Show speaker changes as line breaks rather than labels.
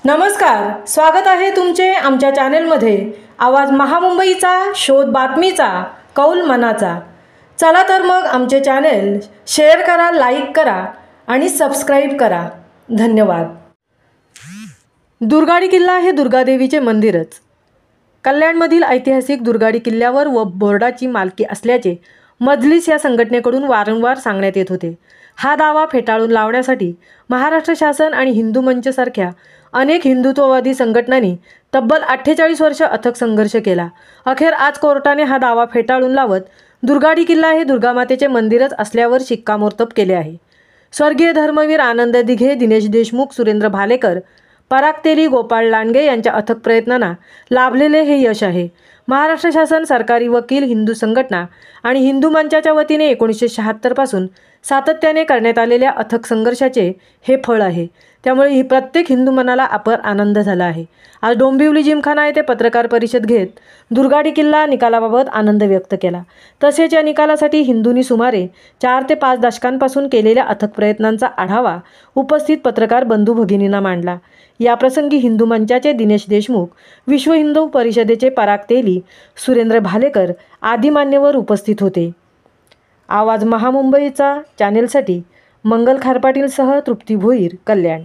नमस्कार, स्वागत आहे तुमचे आमच्या चॅनेलमध्ये। आवाज महामुंबईचा, शोध बातमीचा, कौल मनाचा। चला तर मग आमचे चॅनेल शेअर करा, लाईक करा आणि सबस्क्राईब करा। धन्यवाद। दुर्गाडी किल्ला हे दुर्गादेवीचे मंदिरच। कल्याणमधील ऐतिहासिक दुर्गाडी किल्ल्यावर व बोर्डाची मालकी असल्याचे मजलिस या संघटनेकडून वारंवार सांगण्यात येत होते। हा दावा फेटाळून लावण्यासाठी महाराष्ट्र शासन आणि हिंदू मंच सारख्या अनेक हिंदुत्ववादी संघटनांनी तब्बल 48 वर्ष अथक संघर्ष केला। अखेर आज कोर्टाने हा दावा फेटाळून लावत दुर्गाडी किल्ला हे दुर्गामातेचे मंदिरच असल्यावर शिक्कामोर्तब केले आहे। स्वर्गीय धर्मवीर आनंद दिघे, दिनेश देशमुख, सुरेंद्र भालेकर, पराग तेली, गोपाळ लांडगे यांच्या अथक प्रयत्नांना लाभलेले हे यश आहे। महाराष्ट्र शासन, सरकारी वकील, हिंदू संघटना आणि हिंदू मंचाच्या वतीने 1976 पासून सातत्याने करण्यात आलेल्या अथक संघर्षाचे हे फळ आहे। त्यामुळे ही प्रत्येक हिंदू मनाला अपार आनंद झाला आहे। आज डोंबिवली जिमखाना येथे पत्रकार परिषद घेत दुर्गाडी किल्ला निकालाबाबत आनंद व्यक्त केला। तसेच या निकालासाठी हिंदूंनी सुमारे 4 ते 5 दशकांपासून केलेल्या अथक प्रयत्नांचा आढावा उपस्थित पत्रकार बंधू भगिनींना मांडला। या प्रसंगी हिंदू मंचाचे दिनेश देशमुख, विश्व हिंदू परिषदेचे पराग तेली, सुरेंद्र भालेकर आदी मान्यवर उपस्थित होते। आवाज महामुंबईचा चॅनेलसाठी मंगल खारपाटीलसह तृप्ती भोईर, कल्याण।